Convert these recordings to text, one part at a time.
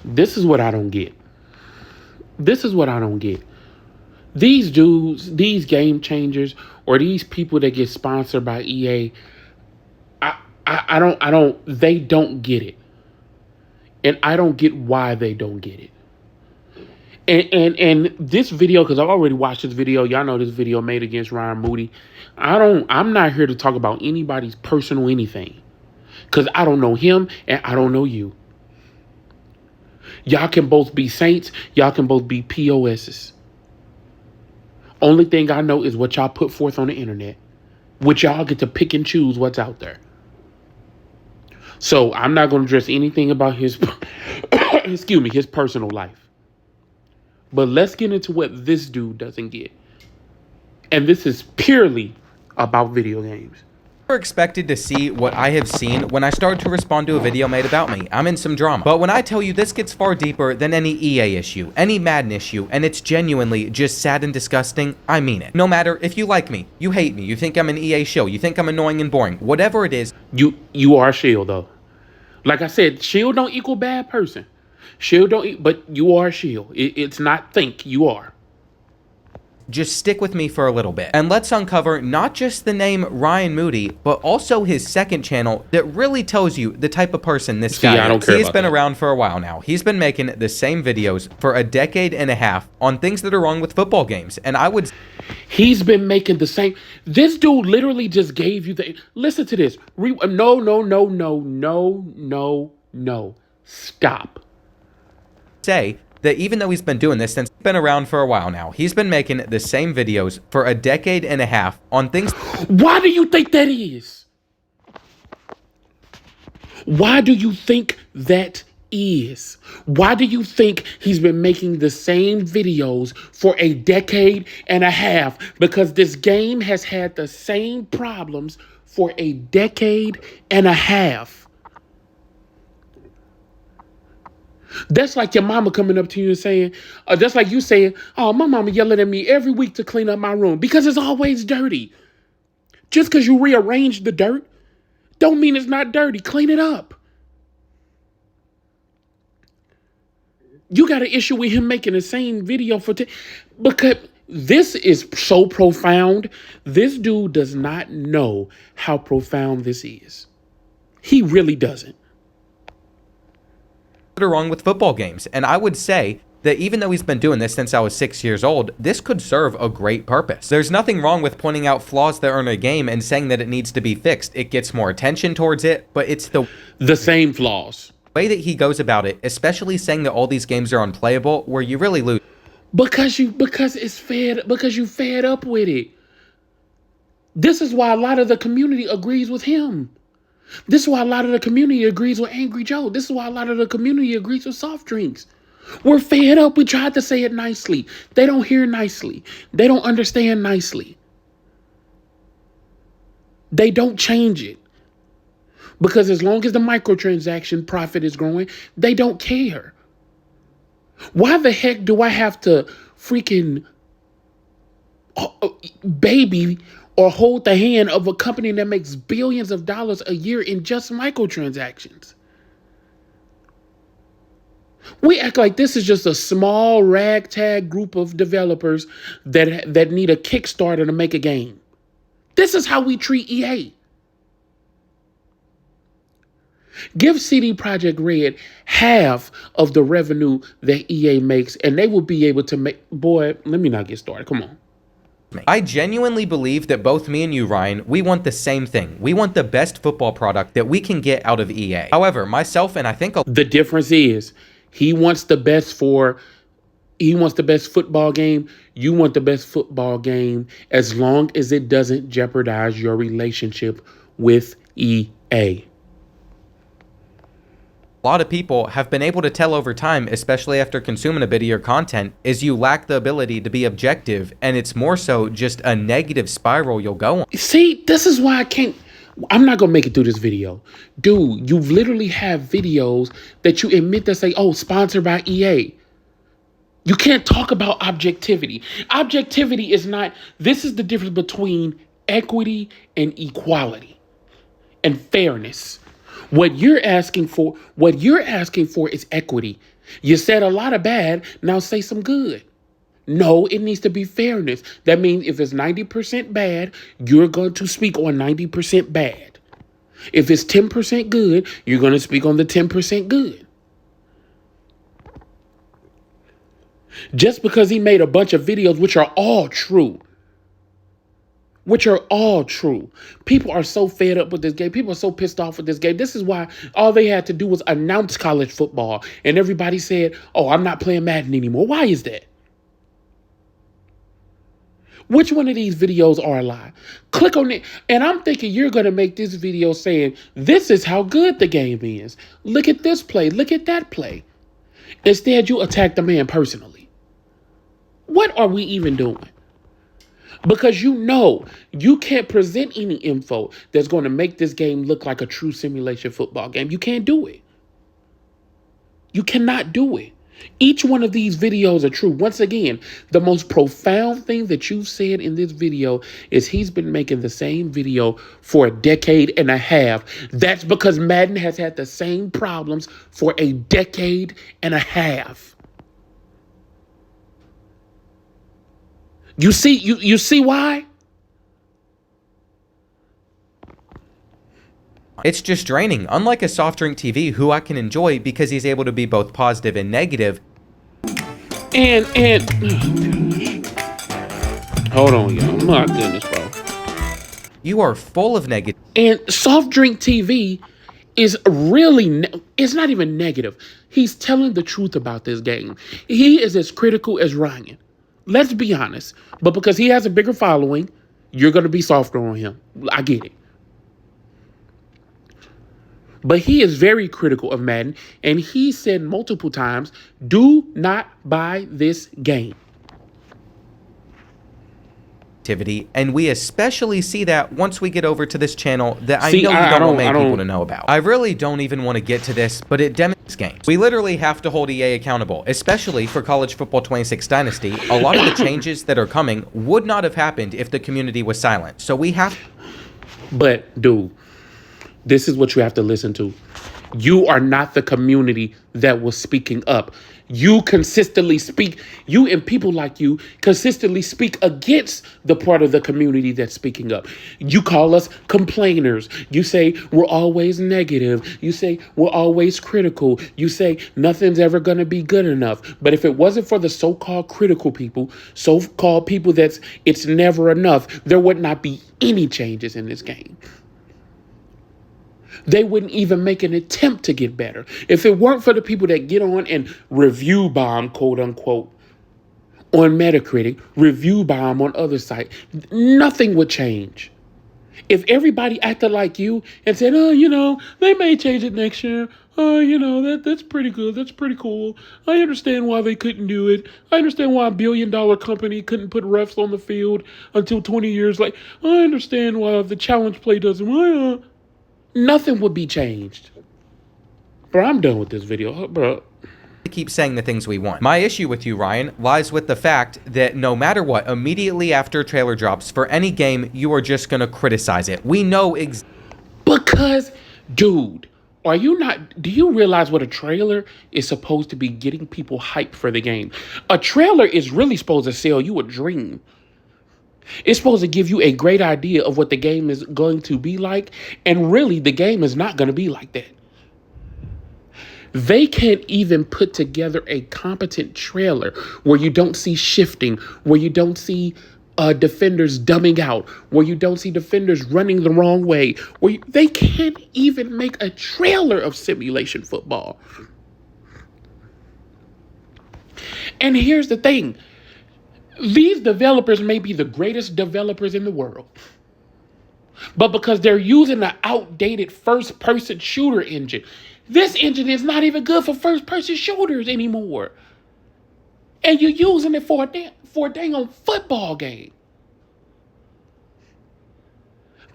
This is what I don't get. This is what I don't get. These dudes, these game changers, or these people that get sponsored by EA, they don't get it. And I don't get why they don't get it. And this video, because I've already watched this video. Y'all know this video made against Ryan Moody. I'm not here to talk about anybody's personal anything. Because I don't know him and I don't know you. Y'all can both be saints. Y'all can both be POSs. Only thing I know is what y'all put forth on the internet. Which y'all get to pick and choose what's out there. So I'm not going to address anything about his, his personal life. But let's get into what this dude doesn't get. And this is purely about video games. Never expected to see what I have seen when I started to respond to a video made about me. I'm in some drama. But when I tell you this gets far deeper than any EA issue, any Madden issue, and it's genuinely just sad and disgusting, I mean it. No matter if you like me, you hate me, you think I'm an EA shill, you think I'm annoying and boring, whatever it is. You are a shill, though. Like I said, shill don't equal bad person. Shill don't, but you are a shill. It's not think, you are. Just stick with me for a little bit. And let's uncover not just the name Ryan Moody, but also his second channel that really tells you the type of person this guy is. He's been around for a while now. He's been making the same videos for a decade and a half on things that are wrong with football games. And I would... He's been making the same... This dude literally just gave you the... Listen to this. No. Stop. Say that even though he's been doing this since he's been around for a while now, he's been making the same videos for a decade and a half on things... Why do you think that is? Why do you think that is? Why do you think he's been making the same videos for a decade and a half? Because this game has had the same problems for a decade and a half. That's like your mama coming up to you and saying, that's like you saying, oh, my mama yelling at me every week to clean up my room because it's always dirty. Just because you rearrange the dirt don't mean it's not dirty. Clean it up. You got an issue with him making the same video because this is so profound. This dude does not know how profound this is. He really doesn't. That are wrong with football games. And I would say that even though he's been doing this since I was 6 years old, this could serve a great purpose. There's nothing wrong with pointing out flaws that are in a game and saying that it needs to be fixed. It gets more attention towards it, but it's the same flaws. Way that he goes about it, especially saying that all these games are unplayable, where you really lose. Because you fed up with it. This is why a lot of the community agrees with him. This is why a lot of the community agrees with Angry Joe. This is why a lot of the community agrees with soft drinks. We're fed up. We tried to say it nicely. They don't hear nicely. They don't understand nicely. They don't change it. Because as long as the microtransaction profit is growing, they don't care. Why the heck do I have to freaking baby or hold the hand of a company that makes billions of dollars a year in just microtransactions? We act like this is just a small ragtag group of developers that need a Kickstarter to make a game. This is how we treat EA. Give CD Projekt Red half of the revenue that EA makes, and they will be able to make... Boy, let me not get started. Come on. I genuinely believe that both me and you, Ryan, we want the same thing. We want the best football product that we can get out of EA. However, myself and I think... The difference is he wants the best football game. You want the best football game as long as it doesn't jeopardize your relationship with EA. A lot of people have been able to tell over time, especially after consuming a bit of your content, is you lack the ability to be objective, and it's more so just a negative spiral you'll go on. See, this is why I'm not going to make it through this video. Dude, you literally have videos that you admit that say, oh, sponsored by EA. You can't talk about objectivity. Objectivity is not... This is the difference between equity and equality and fairness. What you're asking for is equity. You said a lot of bad, now say some good. No, it needs to be fairness. That means if it's 90% bad, you're going to speak on 90% bad. If it's 10% good, you're going to speak on the 10% good. Just because he made a bunch of videos, which are all true. People are so fed up with this game. People are so pissed off with this game. This is why all they had to do was announce college football. And everybody said, oh, I'm not playing Madden anymore. Why is that? Which one of these videos are a lie? Click on it. And I'm thinking you're going to make this video saying, this is how good the game is. Look at this play. Look at that play. Instead, you attack the man personally. What are we even doing? Because you know you can't present any info that's going to make this game look like a true simulation football game. You can't do it. You cannot do it. Each one of these videos are true. Once again, the most profound thing that you've said in this video is he's been making the same video for a decade and a half. That's because Madden has had the same problems for a decade and a half. You see why? It's just draining, unlike a soft drink TV who I can enjoy because he's able to be both positive and negative. And hold on, y'all. My goodness, bro. You are full of negative. And soft drink TV is really, it's not even negative. He's telling the truth about this game. He is as critical as Ryan. Let's be honest. But because he has a bigger following, you're going to be softer on him. I get it. But he is very critical of Madden, and he said multiple times, do not buy this game. And we especially see that once we get over to this channel that I know you don't want many people to know about. I really don't even want to get to this, but it demonstrates games. We literally have to hold EA accountable, especially for College Football 26 Dynasty. A lot of the changes that are coming would not have happened if the community was silent. So we have... But, dude, this is what you have to listen to. You are not the community that was speaking up. You consistently speak, you and people like you consistently speak against the part of the community that's speaking up. You call us complainers. You say we're always negative. You say we're always critical. You say nothing's ever going to be good enough. But if it wasn't for the so-called critical people, so-called people that's it's never enough, there would not be any changes in this game. They wouldn't even make an attempt to get better. If it weren't for the people that get on and review bomb, quote unquote, on Metacritic, review bomb on other sites, nothing would change. If everybody acted like you and said, oh, you know, they may change it next year. Oh, you know, that's pretty good. That's pretty cool. I understand why they couldn't do it. I understand why a billion-dollar company couldn't put refs on the field until 20 years. Like, I understand why the challenge play doesn't. Nothing would be changed. Bro, I'm done with this video, bro. Keep saying the things we want. My issue with you, Ryan, lies with the fact that no matter what, immediately after a trailer drops for any game, you are just going to criticize it. We know because, dude, do you realize what a trailer is supposed to be getting people hyped for the game? A trailer is really supposed to sell you a dream. It's supposed to give you a great idea of what the game is going to be like. And really, the game is not going to be like that. They can't even put together a competent trailer where you don't see shifting, where you don't see defenders dumbing out, where you don't see defenders running the wrong way. They can't even make a trailer of simulation football. And here's the thing. These developers may be the greatest developers in the world. But because they're using an outdated first-person shooter engine, this engine is not even good for first-person shooters anymore. And you're using it for a dang on football game.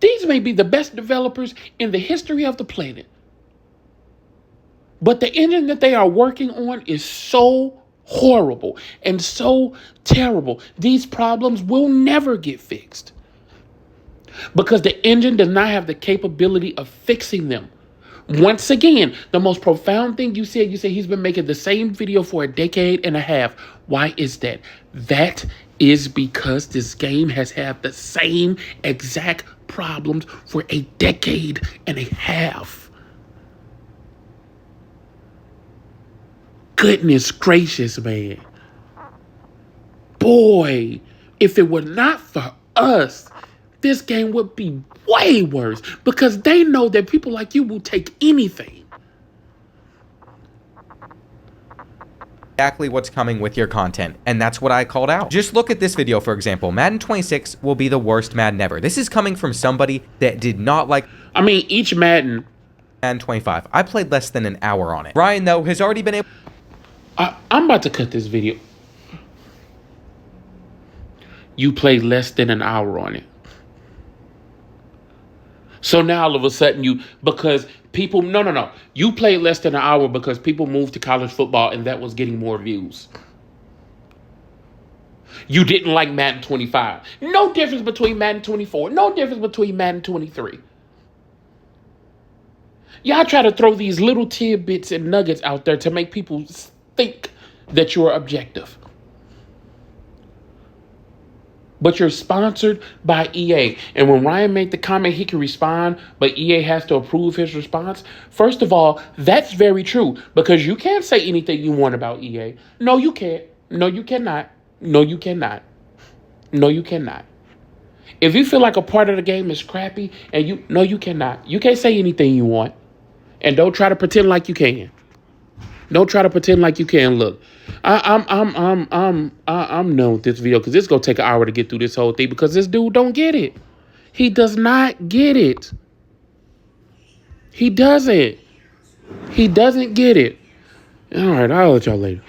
These may be the best developers in the history of the planet. But the engine that they are working on is so horrible and so terrible. These problems will never get fixed because the engine does not have the capability of fixing them. Once again, the most profound thing you said he's been making the same video for a decade and a half. Why is that? That is because this game has had the same exact problems for a decade and a half. Goodness gracious, man. Boy, if it were not for us, this game would be way worse because they know that people like you will take anything. Exactly what's coming with your content, and that's what I called out. Just look at this video, for example. Madden 26 will be the worst Madden ever. This is coming from somebody that did not like... I mean, each Madden 25. I played less than an hour on it. Ryan, though, has already been able... I'm about to cut this video. You played less than an hour on it. So now all of a sudden because people, no. You played less than an hour because people moved to college football and that was getting more views. You didn't like Madden 25. No difference between Madden 24. No difference between Madden 23. Y'all try to throw these little tidbits and nuggets out there to make people think that you're objective. But you're sponsored by EA. And when Ryan made the comment, he can respond, but EA has to approve his response. First of all, that's very true because you can't say anything you want about EA. No, you can't. No, you cannot. No, you cannot. No, you cannot. If you feel like a part of the game is crappy and you cannot. You can't say anything you want. And don't try to pretend like you can. Don't try to pretend like you can. Look, I'm done with this video because it's gonna take an hour to get through this whole thing because this dude don't get it. He does not get it. He doesn't. He doesn't get it. All right, I'll let y'all later.